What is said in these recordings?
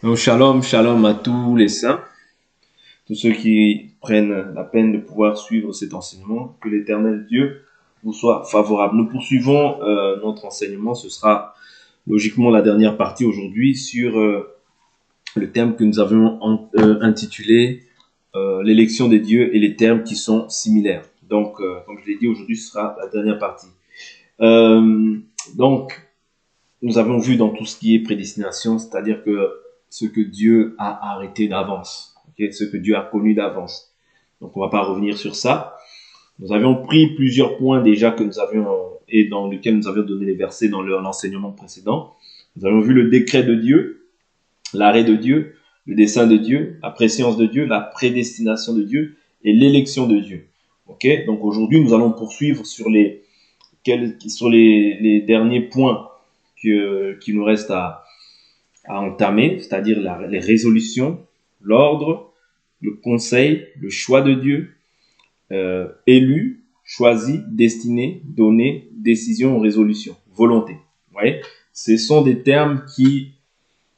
Donc, shalom, shalom à tous les saints, tous ceux qui prennent la peine de pouvoir suivre cet enseignement. Que l'Éternel Dieu vous soit favorable. Nous poursuivons notre enseignement. Ce sera logiquement la dernière partie aujourd'hui sur le thème que nous avions intitulé l'élection des dieux et les termes qui sont similaires. Donc, comme je l'ai dit, aujourd'hui, ce sera la dernière partie. Euh, donc, nous avons vu dans tout ce qui est prédestination, c'est-à-dire que ce que Dieu a arrêté d'avance, okay? Ce que Dieu a connu d'avance. Donc on ne va pas revenir sur ça. Nous avions pris plusieurs points déjà que nous avions et dans lesquels nous avions donné les versets dans l'enseignement précédent. Nous avons vu le décret de Dieu, l'arrêt de Dieu, le dessein de Dieu, la préscience de Dieu, la prédestination de Dieu et l'élection de Dieu. Okay? Donc aujourd'hui, nous allons poursuivre sur les derniers points qui nous reste à entamer, c'est-à-dire les résolutions, l'ordre, le conseil, le choix de Dieu, élu, choisi, destiné, donné, décision, résolution, volonté. Vous voyez, ce sont des termes qui,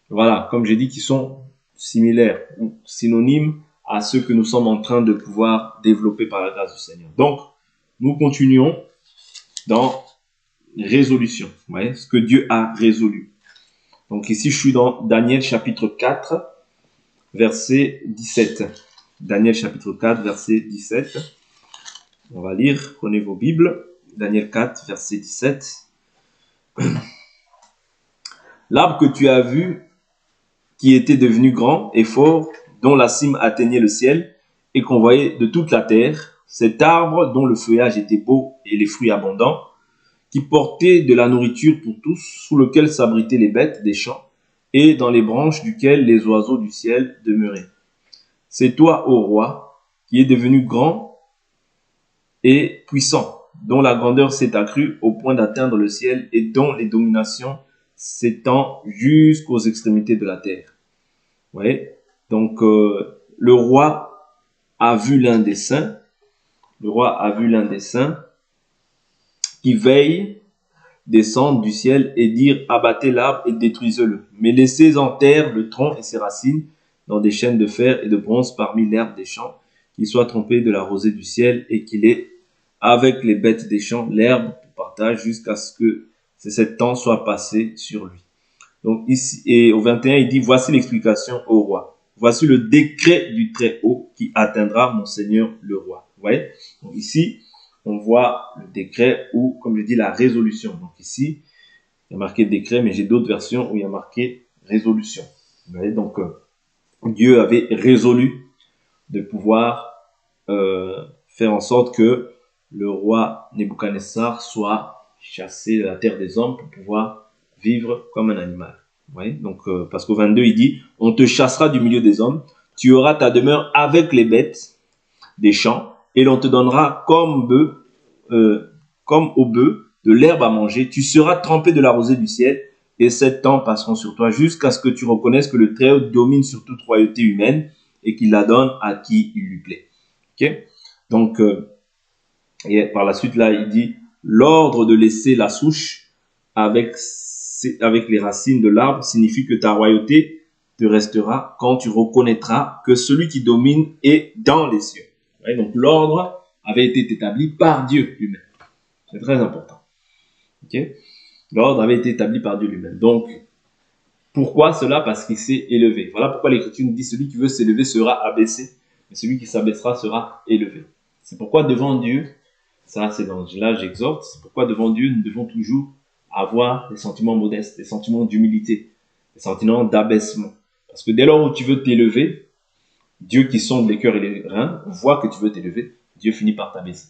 voilà, comme j'ai dit, qui sont similaires ou synonymes à ceux que nous sommes en train de pouvoir développer par la grâce du Seigneur. Donc, nous continuons dans résolution, vous voyez, ce que Dieu a résolu. Donc ici, je suis dans Daniel chapitre 4, verset 17. Daniel chapitre 4, verset 17. On va lire, prenez vos Bibles. Daniel 4, verset 17. L'arbre que tu as vu, qui était devenu grand et fort, dont la cime atteignait le ciel, et qu'on voyait de toute la terre, cet arbre dont le feuillage était beau et les fruits abondants, qui portait de la nourriture pour tous, sous lequel s'abritaient les bêtes des champs, et dans les branches duquel les oiseaux du ciel demeuraient. C'est toi, ô roi, qui es devenu grand et puissant, dont la grandeur s'est accrue au point d'atteindre le ciel et dont les dominations s'étendent jusqu'aux extrémités de la terre. Vous voyez? Donc, le roi a vu l'un des saints, le roi a vu l'un des saints qui veille descendre du ciel et dire abattez l'arbre et détruisez-le, mais laissez en terre le tronc et ses racines dans des chaînes de fer et de bronze parmi l'herbe des champs, qu'il soit trompé de la rosée du ciel et qu'il ait avec les bêtes des champs l'herbe pour partage jusqu'à ce que ces 7 ans soient passés sur lui. Donc ici, et au 21, il dit voici l'explication au roi. Voici le décret du Très-Haut qui atteindra mon Seigneur le roi. Vous voyez? Donc ici, on voit le décret ou, comme je dis, la résolution. Donc ici, il y a marqué décret, mais j'ai d'autres versions où il y a marqué résolution. Vous voyez? Donc, Dieu avait résolu de pouvoir faire en sorte que le roi Nebuchadnezzar soit chassé de la terre des hommes pour pouvoir vivre comme un animal. Vous voyez? Donc, parce qu'au 22, il dit, on te chassera du milieu des hommes, tu auras ta demeure avec les bêtes des champs, et l'on te donnera comme au bœuf de l'herbe à manger. Tu seras trempé de la rosée du ciel, et 7 ans passeront sur toi jusqu'à ce que tu reconnaisses que le Très-Haut domine sur toute royauté humaine et qu'il la donne à qui il lui plaît. Okay? Donc, et par la suite, là, il dit l'ordre de laisser la souche avec les racines de l'arbre signifie que ta royauté te restera quand tu reconnaîtras que celui qui domine est dans les cieux. Ouais, donc l'ordre avait été établi par Dieu lui-même. C'est très important. Okay? L'ordre avait été établi par Dieu lui-même. Donc, pourquoi cela? Parce qu'il s'est élevé. Voilà pourquoi l'Écriture nous dit celui qui veut s'élever sera abaissé, mais celui qui s'abaissera sera élevé. C'est pourquoi devant Dieu, ça c'est là j'exhorte, c'est pourquoi devant Dieu nous devons toujours avoir des sentiments modestes, des sentiments d'humilité, des sentiments d'abaissement. Parce que dès lors où tu veux t'élever, Dieu qui sonde les cœurs et les reins voit que tu veux t'élever, Dieu finit par t'abaisser.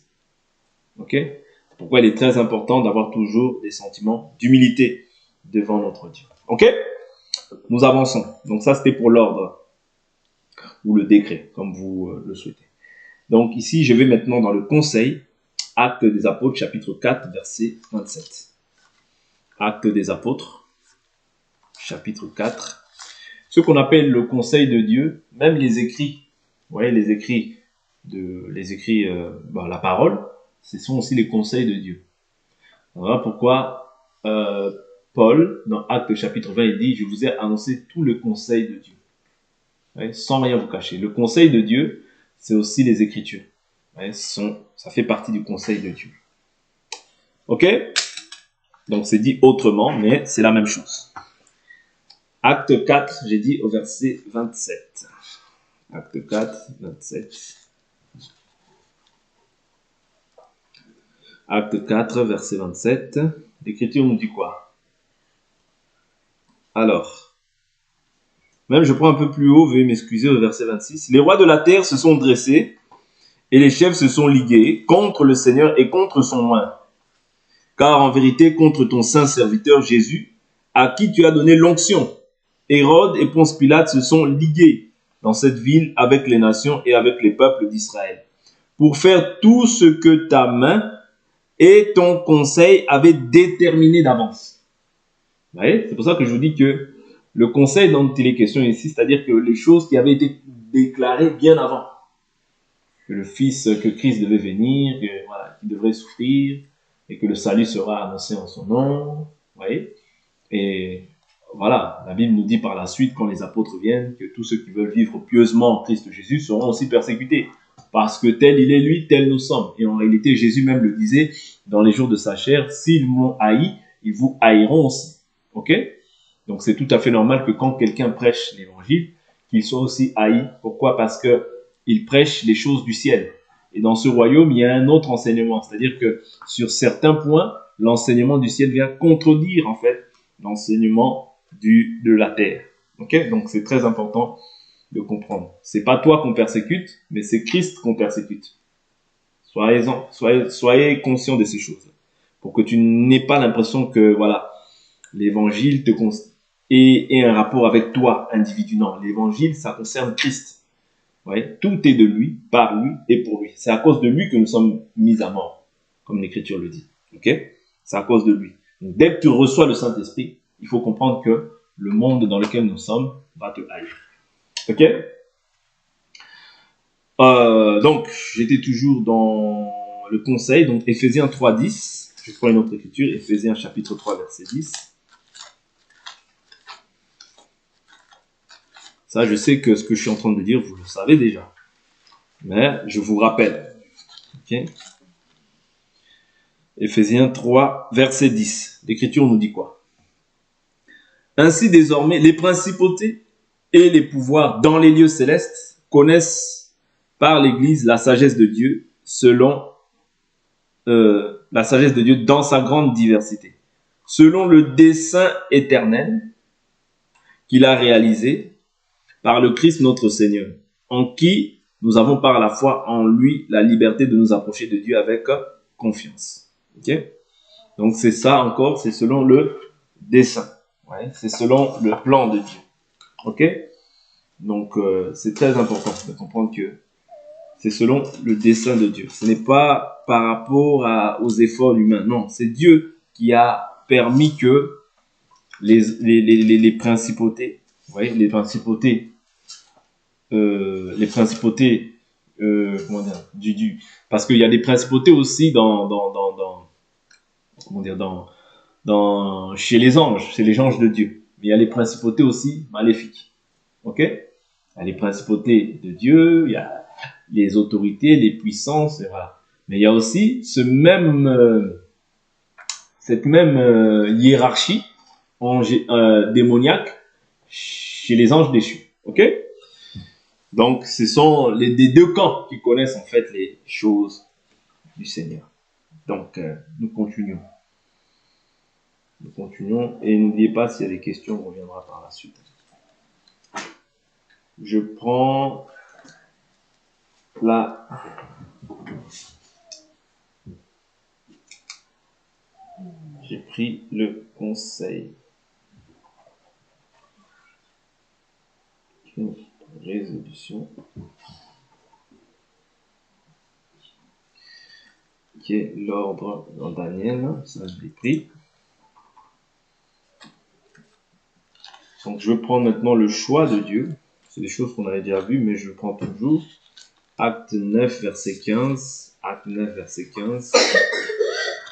Ok? C'est pourquoi il est très important d'avoir toujours des sentiments d'humilité devant notre Dieu. Ok? Nous avançons. Donc ça c'était pour l'ordre ou le décret, comme vous le souhaitez. Donc ici, je vais maintenant dans le conseil, Actes des Apôtres, chapitre 4, verset 27. Actes des Apôtres, chapitre 4. Ce qu'on appelle le conseil de Dieu, même les écrits, vous voyez, la parole, ce sont aussi les conseils de Dieu. Voilà pourquoi Paul, dans Actes chapitre 20, il dit, je vous ai annoncé tout le conseil de Dieu. Ouais, sans rien vous cacher. Le conseil de Dieu, c'est aussi les Écritures. Ouais, ça fait partie du conseil de Dieu. Ok? Donc c'est dit autrement, mais c'est la même chose. Acte 4, j'ai dit au verset 27. Acte 4, 27. Acte 4, verset 27. L'Écriture nous dit quoi? Alors, même je prends un peu plus haut, veuillez m'excuser, au verset 26. Les rois de la terre se sont dressés et les chefs se sont ligués contre le Seigneur et contre son oint. Car en vérité, contre ton saint serviteur Jésus, à qui tu as donné l'onction, Hérode et Ponce Pilate se sont ligués dans cette ville avec les nations et avec les peuples d'Israël, pour faire tout ce que ta main et ton conseil avaient déterminé d'avance. Vous voyez, c'est pour ça que je vous dis que le conseil dont il est question ici, c'est-à-dire que les choses qui avaient été déclarées bien avant, que le Fils, que Christ devait venir, qu'il devrait souffrir, et que le salut sera annoncé en son nom. Vous voyez? Et voilà, la Bible nous dit par la suite, quand les apôtres viennent, que tous ceux qui veulent vivre pieusement en Christ Jésus seront aussi persécutés. Parce que tel il est lui, tel nous sommes. Et en réalité, Jésus même le disait dans les jours de sa chair, s'ils m'ont haï, ils vous haïront aussi. Ok? Donc c'est tout à fait normal que quand quelqu'un prêche l'évangile, qu'il soit aussi haï. Pourquoi? Parce que il prêche les choses du ciel. Et dans ce royaume, il y a un autre enseignement. C'est-à-dire que sur certains points, l'enseignement du ciel vient contredire en fait l'enseignement de la terre. Ok? Donc c'est très important de comprendre. C'est pas toi qu'on persécute, mais c'est Christ qu'on persécute. Soyez conscients de ces choses. Pour que tu n'aies pas l'impression que voilà, l'évangile ait un rapport avec toi, individu. Non, l'évangile, ça concerne Christ. Ouais, tout est de lui, par lui et pour lui. C'est à cause de lui que nous sommes mis à mort, comme l'Écriture le dit. Ok? C'est à cause de lui. Donc, dès que tu reçois le Saint-Esprit, il faut comprendre que le monde dans lequel nous sommes va te haïr. Ok? Donc, j'étais toujours dans le conseil. Donc, Éphésiens 3.10. Je prends une autre écriture. Éphésiens chapitre 3, verset 10. Ça, je sais que ce que je suis en train de dire, vous le savez déjà. Mais je vous rappelle. Ok? Éphésiens 3, verset 10. L'Écriture nous dit quoi? Ainsi désormais, les principautés et les pouvoirs dans les lieux célestes connaissent par l'Église la sagesse de Dieu selon la sagesse de Dieu dans sa grande diversité, selon le dessein éternel qu'il a réalisé par le Christ notre Seigneur, en qui nous avons par la foi en lui la liberté de nous approcher de Dieu avec confiance. Ok? Donc c'est ça encore, c'est selon le dessein. Ouais, c'est selon le plan de Dieu. Ok? Donc c'est très important de comprendre que c'est selon le dessein de Dieu. Ce n'est pas par rapport aux efforts humains. Non, c'est Dieu qui a permis que les principautés, vous voyez, les principautés, comment dire, parce qu'il y a des principautés aussi comment dire, chez les anges, c'est les anges de Dieu. Mais il y a les principautés aussi maléfiques. Ok? Il y a les principautés de Dieu, il y a les autorités, les puissances, et voilà. Mais il y a aussi cette même hiérarchie démoniaque chez les anges déchus. Ok? Donc, ce sont des deux camps qui connaissent en fait les choses du Seigneur. Donc, nous continuons. Nous continuons et n'oubliez pas, s'il y a des questions, on reviendra par la suite. Je prends là. J'ai pris le conseil. Une résolution. Qui est l'ordre dans Daniel. Ça, je l'ai pris. Donc, je prends maintenant le choix de Dieu. C'est des choses qu'on avait déjà vues, mais je prends toujours. Acte 9, verset 15. Acte 9, verset 15.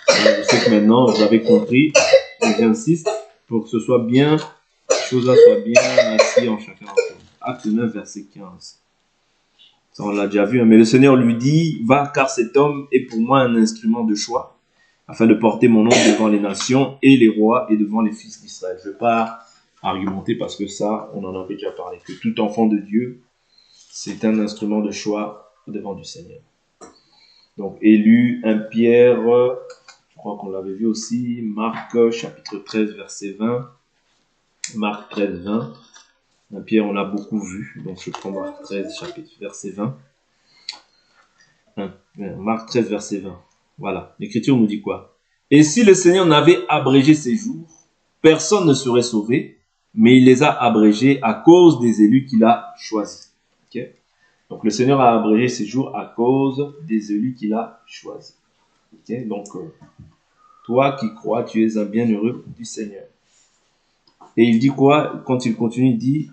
Je sais que maintenant, vous avez compris. Et j'insiste. pour que ce soit bien, les choses-là soient bien assis en chacun d'entre nous. Acte 9, verset 15. Ça, on l'a déjà vu, hein. Mais le Seigneur lui dit, va, car cet homme est pour moi un instrument de choix, afin de porter mon nom devant les nations et les rois et devant les fils d'Israël. Je ne vais pas argumenter parce que ça, on en avait déjà parlé, que tout enfant de Dieu, c'est un instrument de choix devant du Seigneur. Donc, élu, 1 Pierre, je crois qu'on l'avait vu aussi, Marc chapitre 13, verset 20. Marc 13, 20. 1 Pierre, on l'a beaucoup vu, donc je prends Marc 13, chapitre, verset 20. Marc 13, verset 20. Voilà, l'Écriture nous dit quoi? Et si le Seigneur n'avait abrégé ces jours, personne ne serait sauvé, mais il les a abrégés à cause des élus qu'il a choisis. Okay? Donc le Seigneur a abrégé ces jours à cause des élus qu'il a choisis. Okay? Donc toi qui crois, tu es un bienheureux du Seigneur. Et il dit quoi? Quand il continue, il dit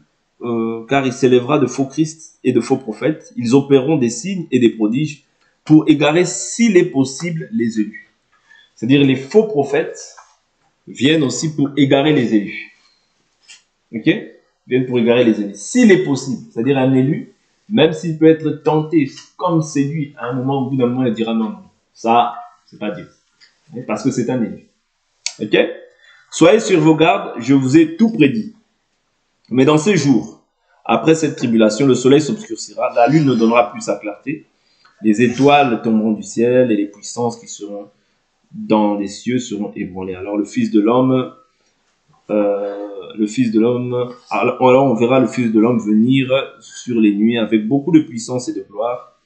car il s'élèvera de faux Christ et de faux prophètes, ils opéreront des signes et des prodiges pour égarer, s'il est possible, les élus. C'est-à-dire les faux prophètes viennent aussi pour égarer les élus. Ok? Viennent pour égarer les élus. S'il est possible, c'est-à-dire un élu, même s'il peut être tenté, comme c'est lui, à un moment, au bout d'un moment, il dira non, ça, c'est pas Dieu. Parce que c'est un élu. Ok? Soyez sur vos gardes, je vous ai tout prédit. Mais dans ces jours, après cette tribulation, le soleil s'obscurcira, la lune ne donnera plus sa clarté, les étoiles tomberont du ciel et les puissances qui seront dans les cieux seront ébranlées. Alors le Fils de l'homme, alors on verra le Fils de l'homme venir sur les nuées avec beaucoup de puissance et de gloire.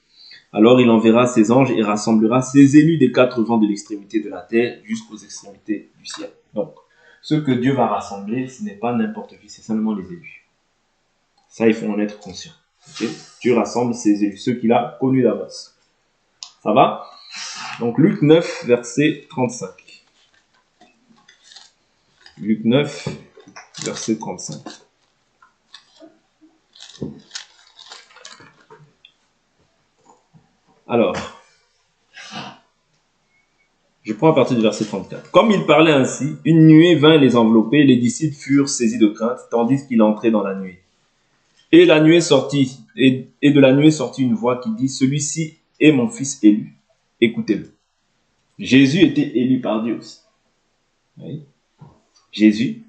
Alors il enverra ses anges et rassemblera ses élus des quatre vents de l'extrémité de la terre jusqu'aux extrémités du ciel. Donc, ce que Dieu va rassembler, ce n'est pas n'importe qui, c'est seulement les élus. Ça, il faut en être conscient. Okay? Dieu rassemble ses élus, ceux qu'il a connus d'avance. Ça va? Donc, Luc 9, verset 35. Luc 9, verset 35. Alors, je prends à partir du verset 34. Comme il parlait ainsi, une nuée vint les envelopper, les disciples furent saisis de crainte, tandis qu'il entrait dans la nuée. Et la nuée sortit, et de la nuée sortit une voix qui dit, celui-ci est mon fils élu, écoutez-le. Jésus était élu par Dieu aussi. Oui. Jésus,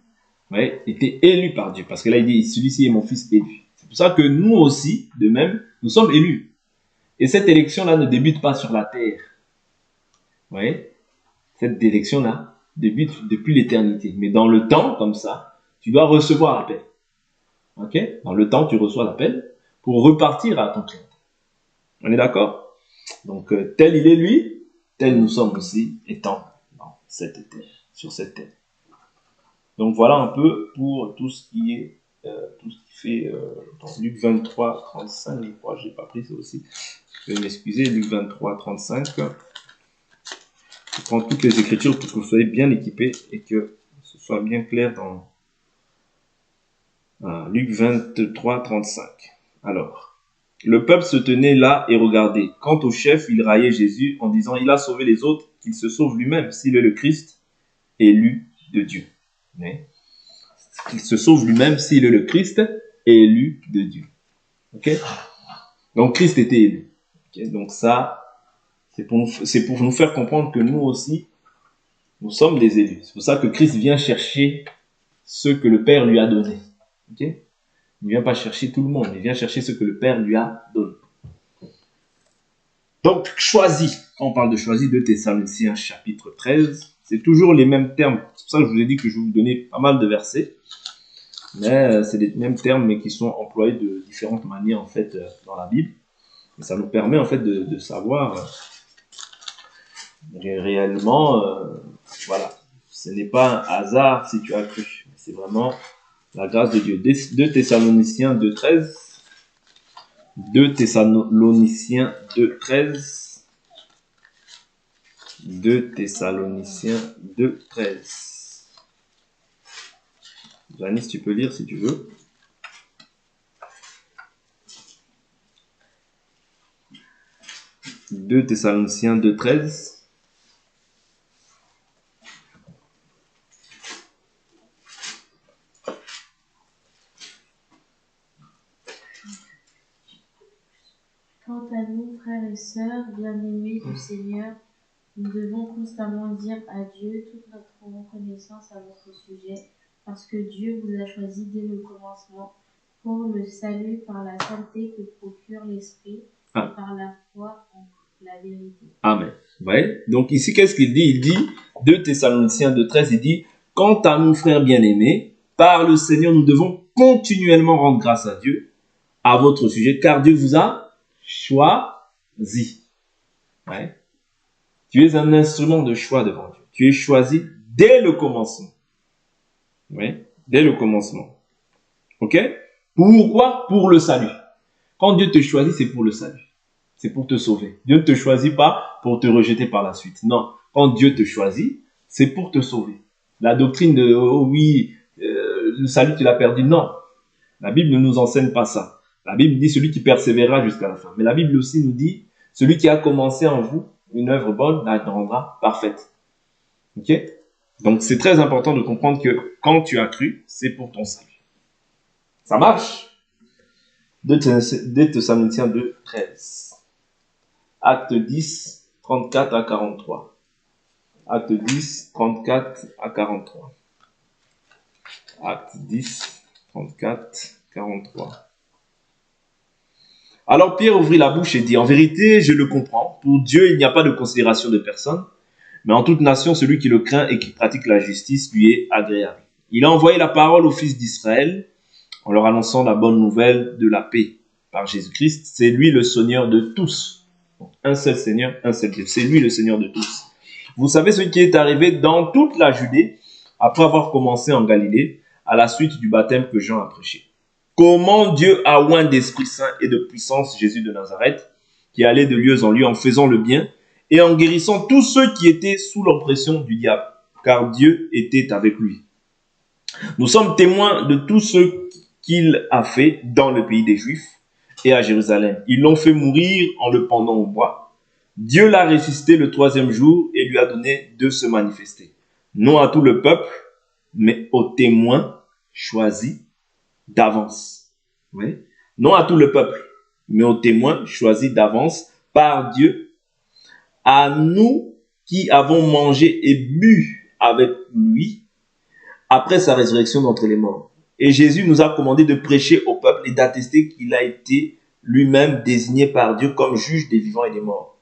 oui, était élu par Dieu, parce que là il dit, celui-ci est mon fils élu. C'est pour ça que nous aussi, de même, nous sommes élus. Et cette élection-là ne débute pas sur la terre. Oui. Cette élection-là débute depuis l'éternité. Mais dans le temps, comme ça, tu dois recevoir l'appel. Ok? Dans le temps, tu reçois l'appel pour repartir à ton client. On est d'accord? Donc, tel il est lui, tel nous sommes aussi, étant dans cette terre, sur cette terre. Donc, voilà un peu pour tout ce qui est, tout ce qui fait, dans Luc 23, 35, je crois, je n'ai pas pris ça aussi. Je vais m'excuser, Luc 23, 35. Je prends toutes les écritures pour que vous soyez bien équipés et que ce soit bien clair dans Luc 23, 35. Alors, le peuple se tenait là et regardait. Quant au chef, il raillait Jésus en disant, il a sauvé les autres, qu'il se sauve lui-même, s'il est le Christ, élu de Dieu. Mais, qu'il se sauve lui-même, s'il est le Christ, élu de Dieu. Ok? Donc, Christ était élu. Okay? Donc, ça, c'est pour nous faire comprendre que nous aussi, nous sommes des élus. C'est pour ça que Christ vient chercher ce que le Père lui a donné. Ok? Il ne vient pas chercher tout le monde, il vient chercher ce que le Père lui a donné. Donc, choisi. Quand on parle de choisi, de Thessaloniciens chapitre 13, c'est toujours les mêmes termes. C'est pour ça que je vous ai dit que je vais vous donner pas mal de versets. Mais c'est les mêmes termes, mais qui sont employés de différentes manières, en fait, dans la Bible. Et ça nous permet, en fait, de savoir réellement, voilà. Ce n'est pas un hasard si tu as cru. C'est vraiment la grâce de Dieu. 2 Thessaloniciens 2.13. 2 Thessaloniciens 2.13. 2 Thessaloniciens 2.13. Janice, tu peux lire si tu veux. 2 Thessaloniciens 2.13. Quant à nous, frères et sœurs, bien-aimés du Seigneur, nous devons constamment dire à Dieu toute notre reconnaissance à votre sujet, parce que Dieu vous a choisi dès le commencement pour le salut par la sainteté que procure l'Esprit et par la foi en la vérité. Amen. Ouais. Donc ici, qu'est-ce qu'il dit? Il dit, 2 Thessaloniciens 2,13, il dit, quant à nous, frères bien-aimés, par le Seigneur, nous devons continuellement rendre grâce à Dieu à votre sujet, car Dieu vous a choisi. Ouais. Tu es un instrument de choix devant Dieu. Tu es choisi dès le commencement. Oui, dès le commencement. Ok? Pourquoi? Pour le salut. Quand Dieu te choisit, c'est pour le salut. C'est pour te sauver. Dieu ne te choisit pas pour te rejeter par la suite. Non. Quand Dieu te choisit, c'est pour te sauver. La doctrine de, oh oui, le salut, tu l'as perdu. Non. La Bible ne nous enseigne pas ça. La Bible dit celui qui persévérera jusqu'à la fin. Mais la Bible aussi nous dit, celui qui a commencé en vous une œuvre bonne, la rendra parfaite. Ok? Donc, c'est très important de comprendre que quand tu as cru, c'est pour ton salut. Ça marche? 2 Thessaloniciens 2, 13. Acte 10, 34 à 43. Acte 10, 34 à 43. Acte 10, 34, 43. Alors Pierre ouvrit la bouche et dit, en vérité, je le comprends. Pour Dieu, il n'y a pas de considération de personne. Mais en toute nation, celui qui le craint et qui pratique la justice lui est agréable. Il a envoyé la parole aux fils d'Israël en leur annonçant la bonne nouvelle de la paix par Jésus-Christ. C'est lui le Seigneur de tous. Un seul Seigneur, un seul Dieu. C'est lui le Seigneur de tous. Vous savez ce qui est arrivé dans toute la Judée après avoir commencé en Galilée à la suite du baptême que Jean a prêché. Comment Dieu a oint d'Esprit Saint et de puissance Jésus de Nazareth, qui allait de lieu en lieu en faisant le bien et en guérissant tous ceux qui étaient sous l'oppression du diable, car Dieu était avec lui. Nous sommes témoins de tout ce qu'il a fait dans le pays des Juifs et à Jérusalem. Ils l'ont fait mourir en le pendant au bois. Dieu l'a ressuscité le 3e jour et lui a donné de se manifester, non à tout le peuple, mais aux témoins choisis d'avance. Oui. Non à tout le peuple, mais aux témoins choisis d'avance par Dieu, à nous qui avons mangé et bu avec lui après sa résurrection d'entre les morts. Et Jésus nous a commandé de prêcher au peuple et d'attester qu'il a été lui-même désigné par Dieu comme juge des vivants et des morts.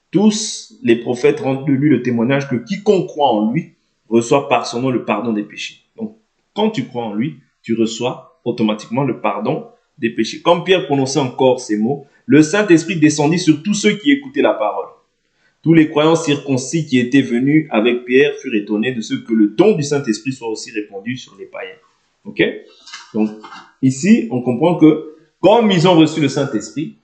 Tous les prophètes rendent de lui le témoignage que quiconque croit en lui reçoit par son nom le pardon des péchés. Donc, quand tu crois en lui, tu reçois automatiquement le pardon des péchés. Comme Pierre prononçait encore ces mots, le Saint-Esprit descendit sur tous ceux qui écoutaient la parole. Tous les croyants circoncis qui étaient venus avec Pierre furent étonnés de ce que le don du Saint-Esprit soit aussi répandu sur les païens. Ok? Donc, ici, on comprend que comme ils ont reçu le Saint-Esprit,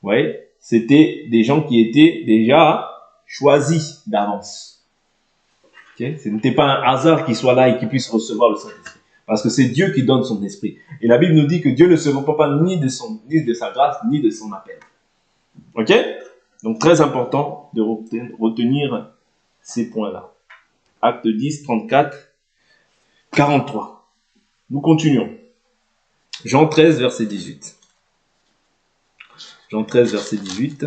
ouais, c'était des gens qui étaient déjà choisis d'avance. Okay? Ce n'était pas un hasard qu'ils soient là et qu'ils puissent recevoir le Saint-Esprit. Parce que c'est Dieu qui donne son esprit. Et la Bible nous dit que Dieu ne se repent pas ni de sa grâce, ni de son appel. Ok? Donc, très important de retenir ces points-là. Acte 10, 34, 43. Nous continuons. Jean 13, verset 18. Jean 13, verset 18.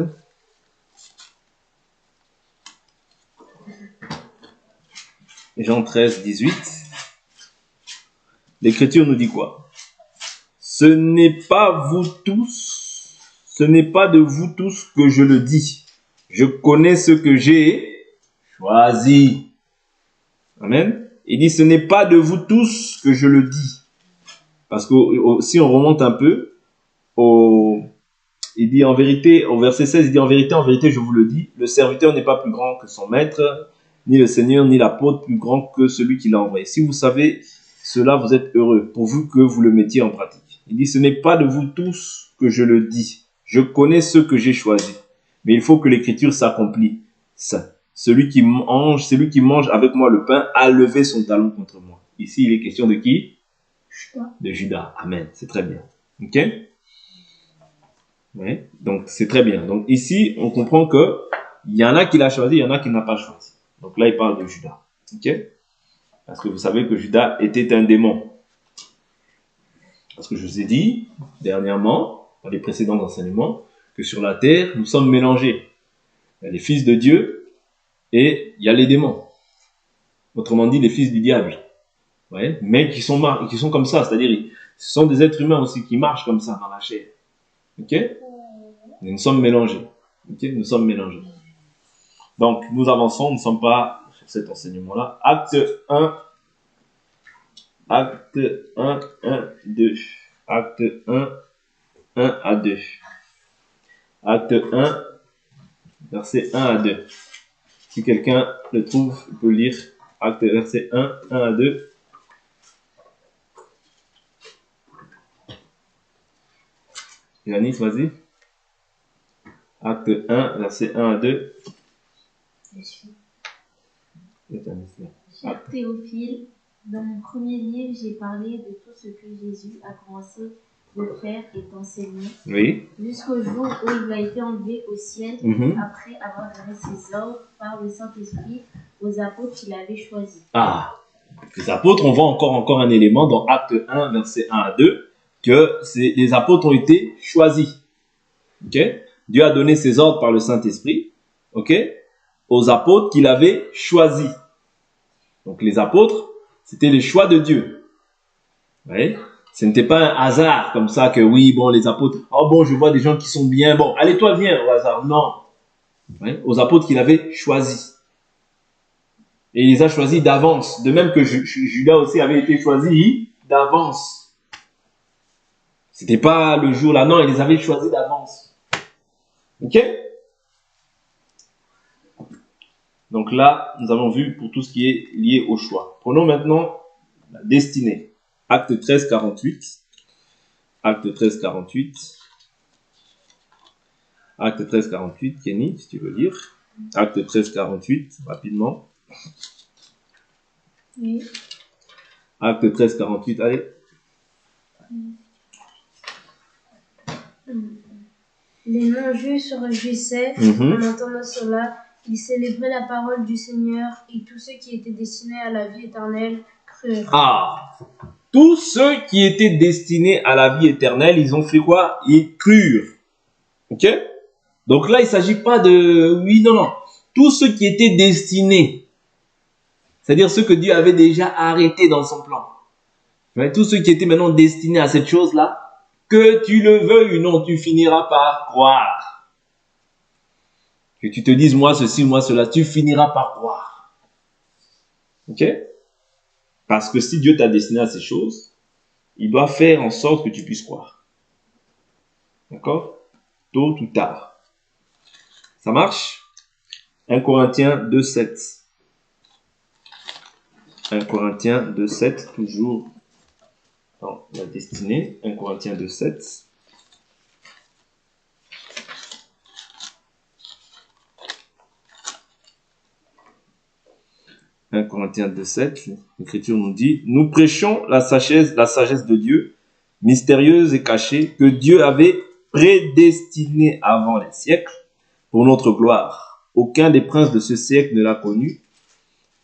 Jean 13, 18. L'Écriture nous dit quoi? Ce n'est pas vous tous, ce n'est pas de vous tous que je le dis. Je connais ce que j'ai choisi. Amen. Il dit, ce n'est pas de vous tous que je le dis. Parce que si on remonte un peu, il dit en vérité, au verset 16, il dit en vérité, je vous le dis, le serviteur n'est pas plus grand que son maître, ni le Seigneur, ni l'apôtre plus grand que celui qui l'a envoyé. Si vous savez cela, vous êtes heureux, pourvu que vous le mettiez en pratique. Il dit, ce n'est pas de vous tous que je le dis. Je connais ceux que j'ai choisis. Mais il faut que l'écriture s'accomplisse. Celui qui mange avec moi le pain a levé son talon contre moi. Ici, il est question de qui? De Judas. Amen. C'est très bien. Ok? Oui. Donc, c'est très bien. Donc, ici, on comprend que il y en a qui l'a choisi, il y en a qui n'a pas choisi. Donc là, il parle de Judas. Ok? Parce que vous savez que Judas était un démon. Parce que je vous ai dit, dernièrement, dans les précédents enseignements, que sur la terre, nous sommes mélangés. Il y a les fils de Dieu et il y a les démons. Autrement dit, les fils du diable. Ouais, mais qui sont comme ça, c'est-à-dire, ce sont des êtres humains aussi qui marchent comme ça dans la chair. Ok? Et nous sommes mélangés. Ok? Nous sommes mélangés. Donc, nous avançons, nous ne sommes pas sur cet enseignement-là. Acte 1, 2. Acte 1, 1 à 2. Acte 1, verset 1 à 2. Si quelqu'un le trouve, il peut lire acte verset 1, 1 à 2. Yanis, vas-y. Acte 1, verset 1 à 2. Cher Théophile, dans mon premier livre, j'ai parlé de tout ce que Jésus a commencé de faire et d'enseigner. Oui. Jusqu'au jour où il a été enlevé au ciel, après avoir donné ses ordres par le Saint-Esprit aux apôtres qu'il avait choisis. Ah, les apôtres, on voit encore un élément dans Acte 1, verset 1 à 2, que les apôtres ont été choisis. Ok? Dieu a donné ses ordres par le Saint-Esprit, ok, aux apôtres qu'il avait choisis. Donc les apôtres, c'était les choix de Dieu. Ouais. Ce n'était pas un hasard comme ça que oui, bon, les apôtres, oh bon, je vois des gens qui sont bien, bon, allez, toi, viens au hasard. Non. Ouais. Aux apôtres qu'il avait choisis. Et il les a choisis d'avance. De même que Judas aussi avait été choisi d'avance. C'était pas le jour là, non, il les avait choisis d'avance. Ok? Donc là, nous avons vu pour tout ce qui est lié au choix. Prenons maintenant la destinée. Acte 13, 48. Acte 13, 48. Acte 13, 48. Kenny, si tu veux lire. Acte 13, 48, rapidement. Oui. Acte 13, 48, allez. Les non-juifs se réjouissaient en entendant cela. Ils célébraient la parole du Seigneur et tous ceux qui étaient destinés à la vie éternelle crurent. Ah! Tous ceux qui étaient destinés à la vie éternelle, ils ont fait quoi? Ils crurent. Ok? Donc là, il ne s'agit pas de... Oui, non, non. Tous ceux qui étaient destinés, c'est-à-dire ceux que Dieu avait déjà arrêtés dans son plan. Mais tous ceux qui étaient maintenant destinés à cette chose-là, que tu le veuilles ou non, tu finiras par croire. Que tu te dises, moi ceci, moi cela, tu finiras par croire. Ok? Parce que si Dieu t'a destiné à ces choses, il doit faire en sorte que tu puisses croire. D'accord? Tôt ou tard. Ça marche? 1 Corinthiens 2, 7. 1 Corinthiens 2, 7, toujours dans la destinée. 1 Corinthiens 2, 7. 1 Corinthiens 2, 7, l'Écriture nous dit, nous prêchons la sagesse de Dieu, mystérieuse et cachée, que Dieu avait prédestinée avant les siècles pour notre gloire. Aucun des princes de ce siècle ne l'a connu,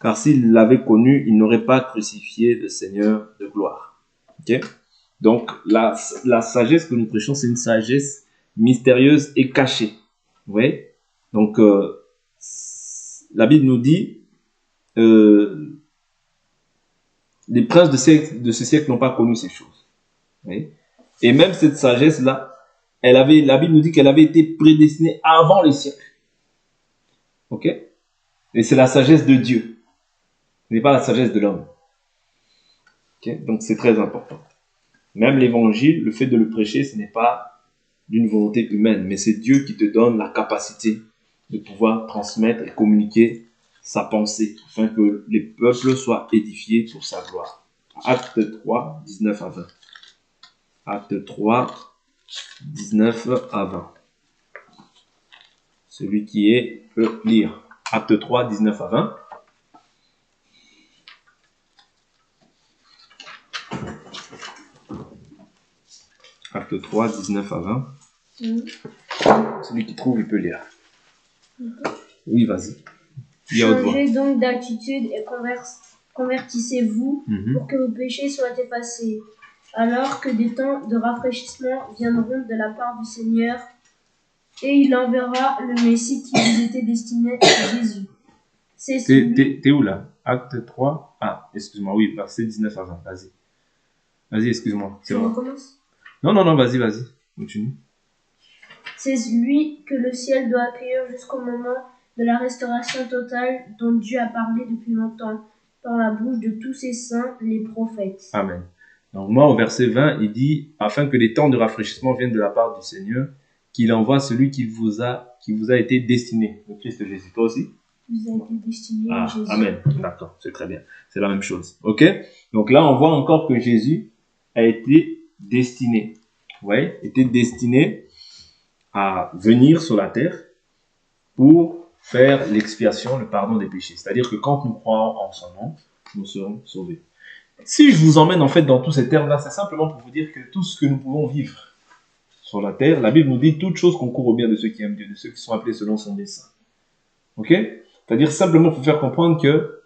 car s'il l'avait connu, il n'aurait pas crucifié le Seigneur de gloire. Okay? Donc, la sagesse que nous prêchons, c'est une sagesse mystérieuse et cachée. Vous voyez? Donc, la Bible nous dit, les princes de ce siècle n'ont pas connu ces choses. Oui. Et même cette sagesse-là, la Bible nous dit qu'elle avait été prédestinée avant les siècles. Ok? Et c'est la sagesse de Dieu. Ce n'est pas la sagesse de l'homme. Ok? Donc c'est très important. Même l'évangile, le fait de le prêcher, ce n'est pas d'une volonté humaine, mais c'est Dieu qui te donne la capacité de pouvoir transmettre et communiquer sa pensée, afin que les peuples soient édifiés pour sa gloire. Acte 3, 19 à 20. Acte 3, 19 à 20. Celui qui est peut lire. Acte 3, 19 à 20. Acte 3, 19 à 20. Celui qui trouve, il peut lire. Oui, vas-y. Changez donc d'attitude et convertissez-vous pour que vos péchés soient effacés, alors que des temps de rafraîchissement viendront de la part du Seigneur, Et il enverra le Messie qui vous était destiné à Jésus. C'est celui... T'es où là? Acte 3. Ah, excuse-moi, oui, verset 19 à 20. Vas-y. Vas-y, excuse-moi. Tu recommences? Non, vas-y. Continue. C'est lui que le ciel doit accueillir jusqu'au moment de la restauration totale dont Dieu a parlé depuis longtemps, par la bouche de tous ses saints, les prophètes. Amen. Donc moi, au verset 20, il dit, afin que les temps de rafraîchissement viennent de la part du Seigneur, qu'il envoie celui qui vous a été destiné, le Christ Jésus. Toi aussi? Vous a été destiné à Jésus. Amen. D'accord, c'est très bien. C'est la même chose. Ok? Donc là, on voit encore que Jésus a été destiné. Vous voyez? Était destiné à venir sur la terre pour faire l'expiation, le pardon des péchés. C'est-à-dire que quand nous croyons en son nom, nous serons sauvés. Si je vous emmène en fait dans tous ces termes-là, c'est simplement pour vous dire que tout ce que nous pouvons vivre sur la terre, la Bible nous dit toutes choses concourent au bien de ceux qui aiment Dieu, de ceux qui sont appelés selon son dessein. Ok? C'est-à-dire simplement pour faire comprendre que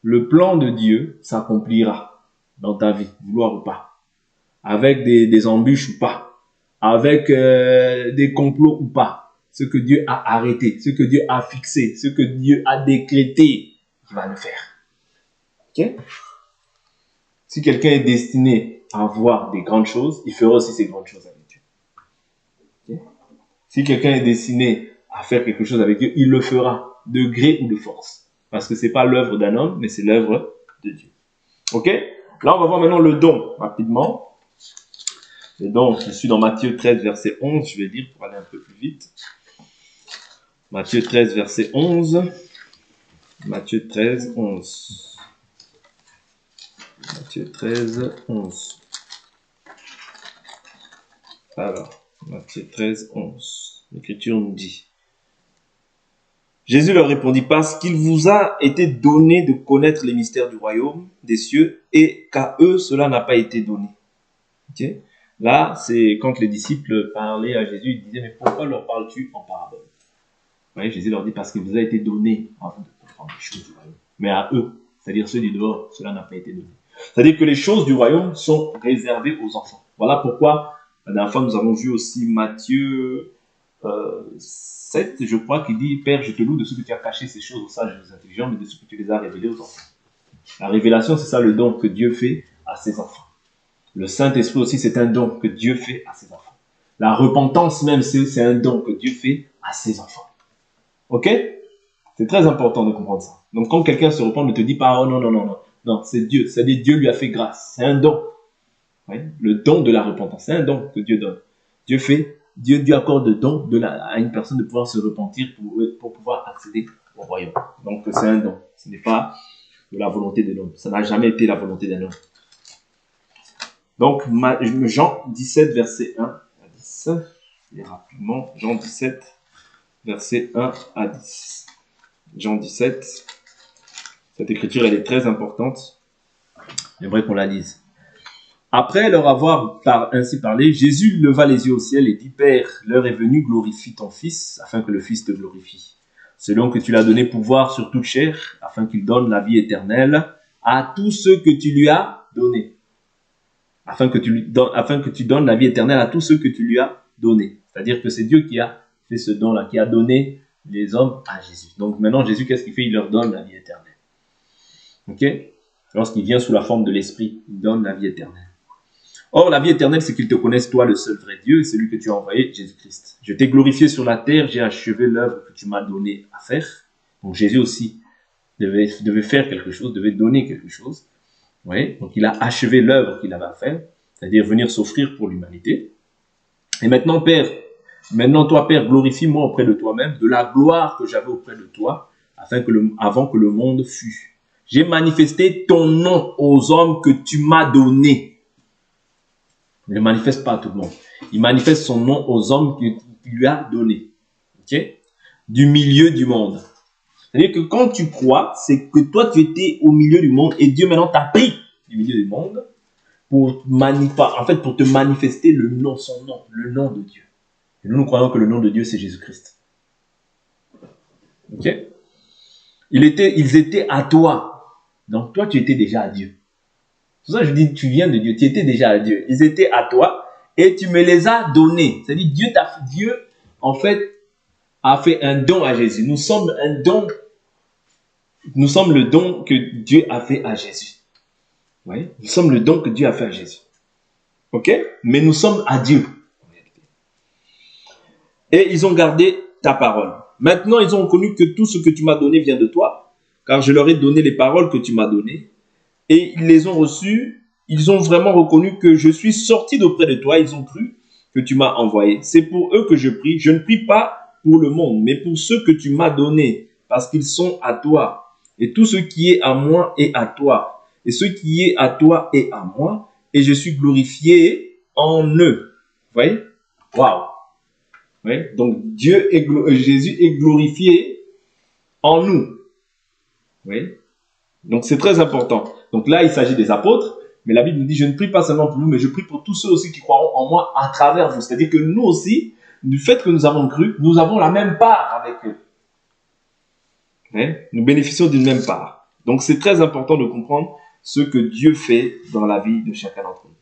le plan de Dieu s'accomplira dans ta vie, vouloir ou pas, avec des embûches ou pas, avec des complots ou pas. Ce que Dieu a arrêté, ce que Dieu a fixé, ce que Dieu a décrété, il va le faire. Ok? Si quelqu'un est destiné à voir des grandes choses, il fera aussi ces grandes choses avec Dieu. Okay? Si quelqu'un est destiné à faire quelque chose avec Dieu, il le fera, de gré ou de force. Parce que ce n'est pas l'œuvre d'un homme, mais c'est l'œuvre de Dieu. Ok? Là, on va voir maintenant le don, rapidement. Le don, je suis dans Matthieu 13, verset 11, je vais dire pour aller un peu plus vite. Matthieu 13, verset 11. Matthieu 13, 11. Matthieu 13, 11. Alors, Matthieu 13, 11. L'Écriture nous dit. Jésus leur répondit, parce qu'il vous a été donné de connaître les mystères du royaume des cieux et qu'à eux cela n'a pas été donné. Okay? Là, c'est quand les disciples parlaient à Jésus, ils disaient, mais pourquoi leur parles-tu en parabole? Ouais, Jésus leur dit, parce qu'il vous a été donné à vous de comprendre les choses du royaume. Mais à eux, c'est-à-dire ceux du dehors, cela n'a pas été donné. C'est-à-dire que les choses du royaume sont réservées aux enfants. Voilà pourquoi, la dernière fois, nous avons vu aussi Matthieu 7, je crois, qui dit, Père, je te loue de ce que tu as caché ces choses aux sages et aux intelligents, mais de ce que tu les as révélées aux enfants. La révélation, c'est ça le don que Dieu fait à ses enfants. Le Saint-Esprit aussi, c'est un don que Dieu fait à ses enfants. La repentance même, c'est un don que Dieu fait à ses enfants. Ok? C'est très important de comprendre ça. Donc, quand quelqu'un se repent, ne te dit pas, oh non. Non, c'est Dieu. C'est-à-dire Dieu lui a fait grâce. C'est un don. Oui? Le don de la repentance. C'est un don que Dieu donne. Dieu accorde le don à une personne de pouvoir se repentir pour pouvoir accéder au royaume. Donc, c'est un don. Ce n'est pas de la volonté de l'homme. Ça n'a jamais été la volonté d'un homme. Donc, Jean 17, verset 1 à 10. Et rapidement, Jean 17, verset 1 à 10. Jean 17. Cette écriture, elle est très importante. J'aimerais qu'on la lise. Après leur avoir ainsi parlé, Jésus leva les yeux au ciel et dit, Père, l'heure est venue, glorifie ton Fils, afin que le Fils te glorifie. Selon que tu l'as donné pouvoir sur toute chair, afin qu'il donne la vie éternelle à tous ceux que tu lui as donnés. Afin que tu donnes la vie éternelle à tous ceux que tu lui as donnés. C'est-à-dire que c'est Dieu qui a fait ce don-là, qui a donné les hommes à Jésus. Donc maintenant, Jésus, qu'est-ce qu'il fait? Il leur donne la vie éternelle. Ok? Lorsqu'il vient sous la forme de l'Esprit, il donne la vie éternelle. Or, la vie éternelle, c'est qu'ils te connaissent, toi, le seul vrai Dieu, et celui que tu as envoyé, Jésus-Christ. Je t'ai glorifié sur la terre, j'ai achevé l'œuvre que tu m'as donnée à faire. Donc, Jésus aussi devait faire quelque chose, devait donner quelque chose. Oui, donc il a achevé l'œuvre qu'il avait à faire, c'est-à-dire venir s'offrir pour l'humanité. Et maintenant, toi, Père, glorifie-moi auprès de toi-même, de la gloire que j'avais auprès de toi, avant que le monde fût. J'ai manifesté ton nom aux hommes que tu m'as donnés. Il ne manifeste pas à tout le monde. Il manifeste son nom aux hommes qu'il lui a donnés. Okay? Du milieu du monde. C'est-à-dire que quand tu crois, c'est que toi, tu étais au milieu du monde et Dieu maintenant t'a pris du milieu du monde pour te manifester son nom, le nom de Dieu. Et nous croyons que le nom de Dieu, c'est Jésus-Christ. Ok? Ils étaient à toi. Donc toi, tu étais déjà à Dieu. C'est pour ça que je dis, tu viens de Dieu, tu étais déjà à Dieu. Ils étaient à toi et tu me les as donnés. C'est-à-dire, Dieu en fait, a fait un don à Jésus. Nous sommes un don. Nous sommes le don que Dieu a fait à Jésus. Oui, nous sommes le don que Dieu a fait à Jésus. Ok? Mais nous sommes à Dieu. Et ils ont gardé ta parole. Maintenant, ils ont reconnu que tout ce que tu m'as donné vient de toi, car je leur ai donné les paroles que tu m'as données. Et ils les ont reçues. Ils ont vraiment reconnu que je suis sorti d'auprès de toi. Ils ont cru que tu m'as envoyé. C'est pour eux que je prie. Je ne prie pas pour le monde, mais pour ceux que tu m'as donnés, parce qu'ils sont à toi. Et tout ce qui est à moi est à toi. Et ce qui est à toi est à moi. Et je suis glorifié en eux. Vous voyez? Waouh! Oui? Donc Jésus est glorifié en nous. Oui? Donc c'est très important. Donc là, il s'agit des apôtres, mais la Bible nous dit, je ne prie pas seulement pour nous, mais je prie pour tous ceux aussi qui croiront en moi à travers vous. C'est-à-dire que nous aussi, du fait que nous avons cru, nous avons la même part avec eux. Oui? Nous bénéficions d'une même part. Donc c'est très important de comprendre ce que Dieu fait dans la vie de chacun d'entre nous.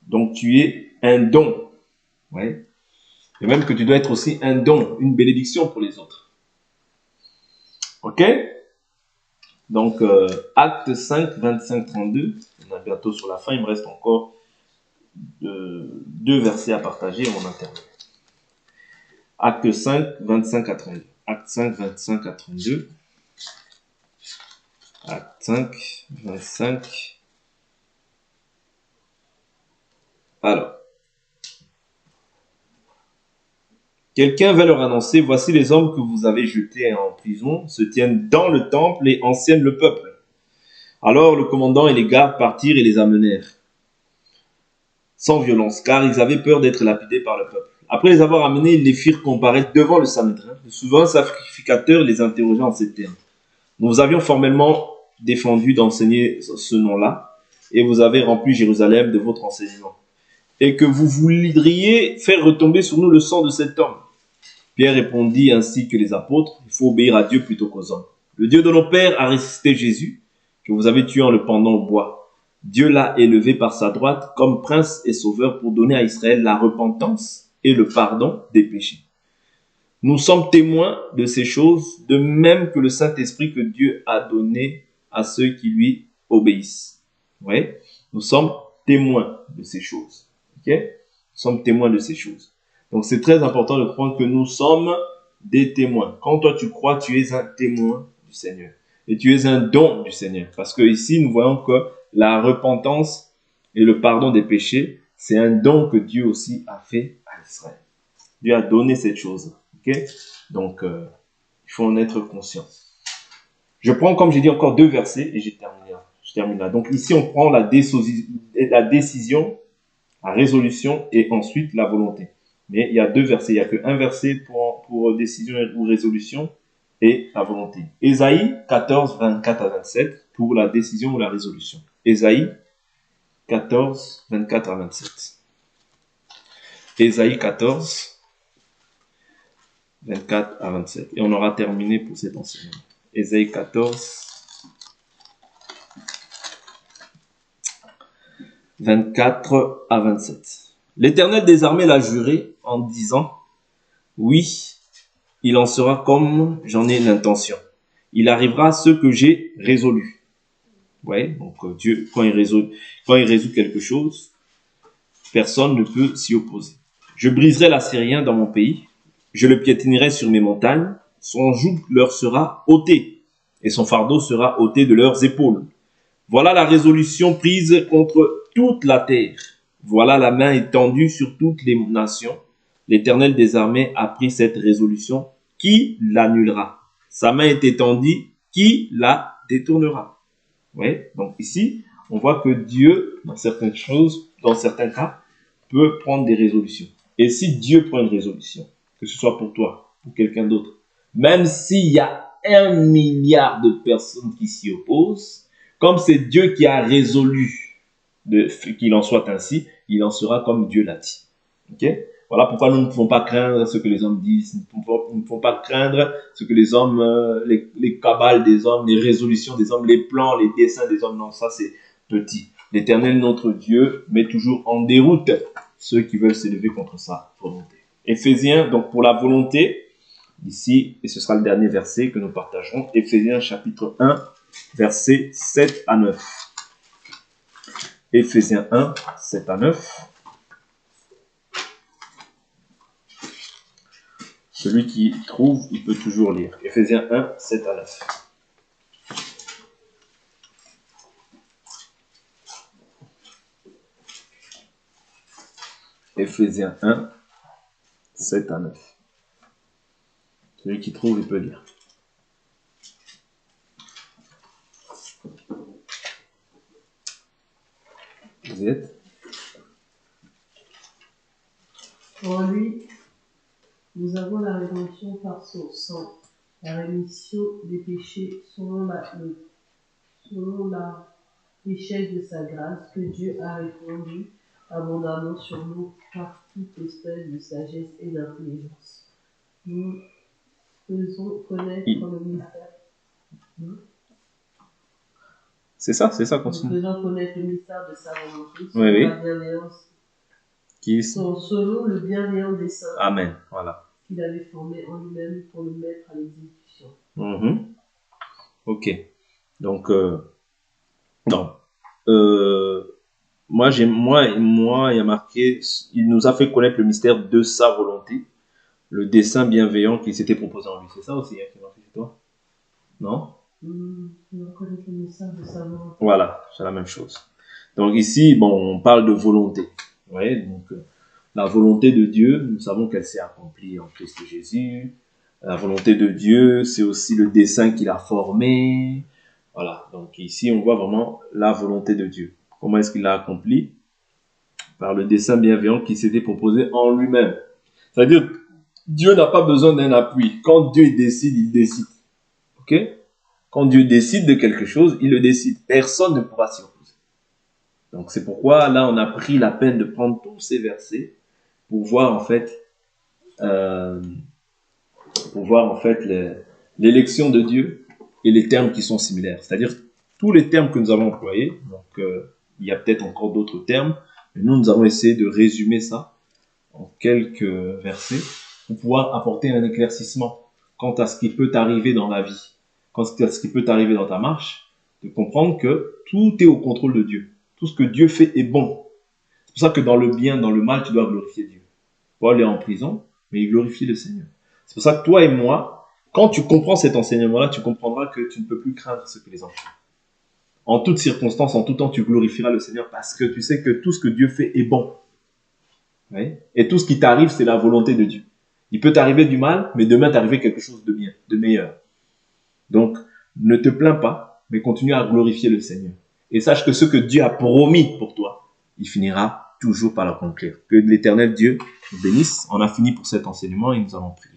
Donc tu es un don. Oui? Et même que tu dois être aussi un don, une bénédiction pour les autres. Ok? Donc, acte 5, 25, 32. On est bientôt sur la fin. Il me reste encore deux versets à partager et on en termine. Acte 5, 25 à 32. Acte 5, 25 à 32. Acte 5, 25. Alors. Quelqu'un va leur annoncer, voici les hommes que vous avez jetés en prison se tiennent dans le temple et anciennent le peuple. Alors le commandant et les gardes partirent et les amenèrent, sans violence, car ils avaient peur d'être lapidés par le peuple. Après les avoir amenés, ils les firent comparaître devant le Sanhédrin. Le souverain sacrificateur les interrogea en ces termes. Nous vous avions formellement défendu d'enseigner ce nom-là, et vous avez rempli Jérusalem de votre enseignement. Et que vous voudriez faire retomber sur nous le sang de cet homme. Pierre répondit ainsi que les apôtres, il faut obéir à Dieu plutôt qu'aux hommes. Le Dieu de nos pères a ressuscité Jésus, que vous avez tué en le pendant au bois. Dieu l'a élevé par sa droite comme prince et sauveur pour donner à Israël la repentance et le pardon des péchés. Nous sommes témoins de ces choses, de même que le Saint-Esprit que Dieu a donné à ceux qui lui obéissent. Oui, nous sommes témoins de ces choses. Okay? Nous sommes témoins de ces choses. Donc c'est très important de comprendre que nous sommes des témoins. Quand toi tu crois, tu es un témoin du Seigneur. Et tu es un don du Seigneur. Parce que ici, nous voyons que la repentance et le pardon des péchés, c'est un don que Dieu aussi a fait à Israël. Dieu a donné cette chose. Okay? Donc, il faut en être conscient. Je prends, comme j'ai dit, encore deux versets et je termine là. Donc ici, on prend la décision, la résolution et ensuite la volonté. Mais il y a deux versets. Il n'y a qu'un verset pour décision ou résolution et la volonté. Ésaïe 14, 24 à 27 pour la décision ou la résolution. Ésaïe 14, 24 à 27. Ésaïe 14, 24 à 27. Et on aura terminé pour cet enseignement. Ésaïe 14, 24 à 27. L'Éternel des armées l'a juré en disant, oui, il en sera comme j'en ai l'intention. Il arrivera ce que j'ai résolu. Ouais, donc Dieu, quand il résout quelque chose, personne ne peut s'y opposer. Je briserai l'Assyrien dans mon pays, je le piétinerai sur mes montagnes, son joug leur sera ôté, et son fardeau sera ôté de leurs épaules. Voilà la résolution prise contre toute la terre. Voilà la main étendue sur toutes les nations. L'Éternel des armées a pris cette résolution. Qui l'annulera? Sa main est étendue. Qui la détournera? Oui, donc ici, on voit que Dieu, dans certaines choses, dans certains cas, peut prendre des résolutions. Et si Dieu prend une résolution, que ce soit pour toi, pour quelqu'un d'autre, même s'il y a 1 milliard de personnes qui s'y opposent, comme c'est Dieu qui a résolu qu'il en soit ainsi, il en sera comme Dieu l'a dit. Okay? Voilà pourquoi nous ne pouvons pas craindre ce que les hommes disent, nous ne pouvons pas craindre ce que les hommes, les cabales des hommes, les résolutions des hommes, les plans, les desseins des hommes. Non, ça c'est petit. L'Éternel, notre Dieu, met toujours en déroute ceux qui veulent s'élever contre sa volonté. Éphésiens, donc pour la volonté, ici, et ce sera le dernier verset que nous partagerons, Éphésiens chapitre 1, versets 7 à 9. Éphésiens 1, 7 à 9. Celui qui trouve, il peut toujours lire. Éphésiens 1, 7 à 9. Éphésiens 1, 7 à 9. Celui qui trouve, il peut lire. Vous y êtes? En lui, nous avons la rédemption par son sang, la rémission des péchés selon la richesse de sa grâce que Dieu a répandue abondamment sur nous par toute espèce de sagesse et d'intelligence. Nous faisons connaître le mystère. C'est ça, Nous continue. faisons connaître le mystère de sa volonté, Oui, oui. la bienveillance, selon le bienveillant dessein Amen. Voilà. qu'il avait formé en lui-même pour le mettre à l'exécution. Ok. Donc, non. Moi, il y a marqué, il nous a fait connaître le mystère de sa volonté, le dessein bienveillant qu'il s'était proposé en lui. C'est ça aussi, qui est marqué chez toi? Non? Nous connaître le mystère de sa volonté. Voilà, c'est la même chose. Donc ici, bon, on parle de volonté. Ouais, donc la volonté de Dieu, nous savons qu'elle s'est accomplie en Christ Jésus. La volonté de Dieu, c'est aussi le dessein qu'il a formé. Voilà, donc ici, on voit vraiment la volonté de Dieu. Comment est-ce qu'il l'a accompli? Par le dessein bienveillant qui s'était proposé en lui-même. C'est-à-dire, Dieu n'a pas besoin d'un appui. Quand Dieu décide, il décide. Ok? Quand Dieu décide de quelque chose, il le décide. Personne ne pourra s'y opposer. Donc c'est pourquoi là, on a pris la peine de prendre tous ces versets pour voir en fait l'élection de Dieu et les termes qui sont similaires. C'est-à-dire tous les termes que nous avons employés. Donc il y a peut-être encore d'autres termes, mais nous avons essayé de résumer ça en quelques versets pour pouvoir apporter un éclaircissement quant à ce qui peut t'arriver dans la vie, quant à ce qui peut t'arriver dans ta marche, de comprendre que tout est au contrôle de Dieu. Tout ce que Dieu fait est bon. C'est pour ça que dans le bien, dans le mal, tu dois glorifier Dieu. Paul est en prison, mais il glorifie le Seigneur. C'est pour ça que toi et moi, quand tu comprends cet enseignement-là, tu comprendras que tu ne peux plus craindre ce que les enfants. En toutes circonstances, en tout temps, tu glorifieras le Seigneur parce que tu sais que tout ce que Dieu fait est bon. Oui? Et tout ce qui t'arrive, c'est la volonté de Dieu. Il peut t'arriver du mal, mais demain t'arriver quelque chose de bien, de meilleur. Donc, ne te plains pas, mais continue à glorifier le Seigneur. Et sache que ce que Dieu a promis pour toi, il finira toujours par l'accomplir. Que l'Éternel Dieu nous bénisse. On a fini pour cet enseignement et nous allons prier.